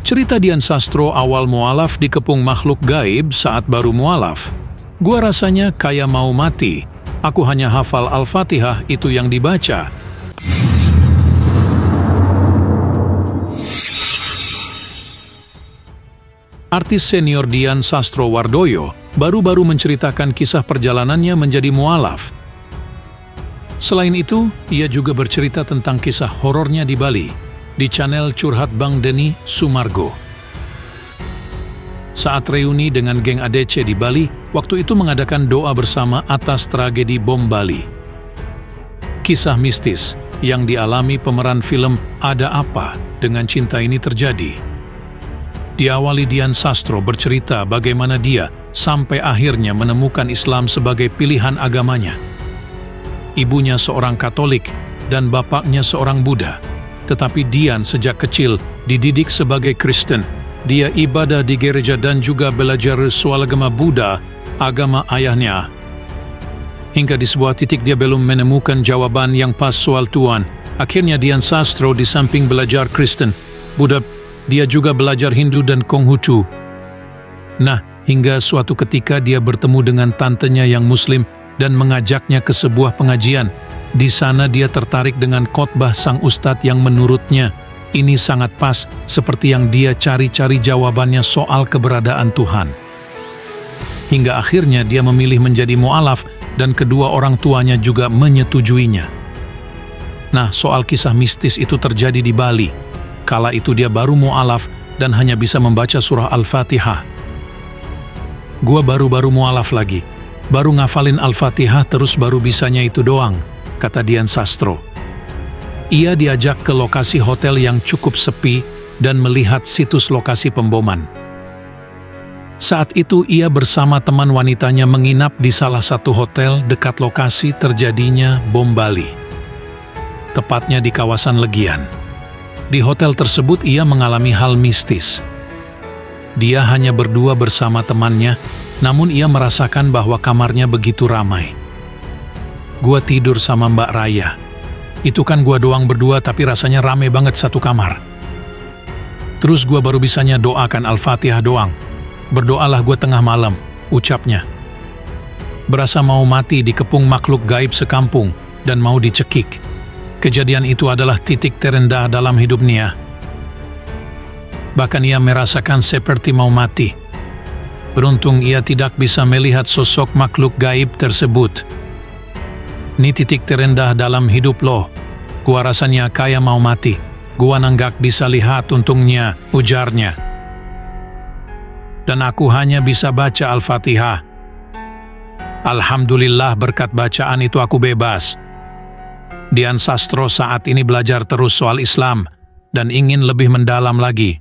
Cerita Dian Sastro awal mualaf dikepung makhluk gaib saat baru mualaf. Gua rasanya kayak mau mati. Aku hanya hafal Al-Fatihah itu yang dibaca. Artis senior Dian Sastro Wardoyo baru-baru menceritakan kisah perjalanannya menjadi mualaf. Selain itu, ia juga bercerita tentang kisah horornya di Bali, di channel Curhat Bang Denny Sumargo. Saat reuni dengan geng ADC di Bali, waktu itu mengadakan doa bersama atas tragedi bom Bali. Kisah mistis yang dialami pemeran film Ada Apa Dengan Cinta ini terjadi. Diawali Dian Sastro bercerita bagaimana dia sampai akhirnya menemukan Islam sebagai pilihan agamanya. Ibunya seorang Katolik dan bapaknya seorang Buddha. Tetapi Dian sejak kecil dididik sebagai Kristen. Dia ibadah di gereja dan juga belajar soal agama Buddha, agama ayahnya. Hingga di sebuah titik dia belum menemukan jawaban yang pas soal Tuhan. Akhirnya Dian Sastro di samping belajar Kristen, Buddha, dia juga belajar Hindu dan Konghucu. Nah, hingga suatu ketika dia bertemu dengan tantenya yang Muslim dan mengajaknya ke sebuah pengajian. Di sana dia tertarik dengan khotbah sang ustadz yang menurutnya ini sangat pas seperti yang dia cari-cari jawabannya soal keberadaan Tuhan. Hingga akhirnya dia memilih menjadi mu'alaf dan kedua orang tuanya juga menyetujuinya. Nah, soal kisah mistis itu terjadi di Bali. Kala itu dia baru mu'alaf dan hanya bisa membaca surah Al-Fatihah. Gua baru-baru mu'alaf lagi. Baru ngafalin Al-Fatihah terus baru bisanya itu doang, kata Dian Sastro. Ia diajak ke lokasi hotel yang cukup sepi dan melihat situs lokasi pemboman. Saat itu ia bersama teman wanitanya menginap di salah satu hotel dekat lokasi terjadinya bom Bali. Tepatnya di kawasan Legian. Di hotel tersebut ia mengalami hal mistis. Dia hanya berdua bersama temannya, namun ia merasakan bahwa kamarnya begitu ramai. Gua tidur sama Mbak Raya. Itu kan gua doang berdua tapi rasanya rame banget satu kamar. Terus gua baru bisanya doakan Al-Fatihah doang. Berdoalah gua tengah malam, ucapnya. Berasa mau mati dikepung makhluk gaib sekampung dan mau dicekik. Kejadian itu adalah titik terendah dalam hidupnya. Bahkan ia merasakan seperti mau mati. Beruntung ia tidak bisa melihat sosok makhluk gaib tersebut. Ini titik terendah dalam hidup lo. Gua rasanya kayak mau mati. Gua nanggak bisa lihat untungnya, ujarnya. Dan aku hanya bisa baca Al-Fatihah. Alhamdulillah berkat bacaan itu aku bebas. Dian Sastro saat ini belajar terus soal Islam dan ingin lebih mendalam lagi.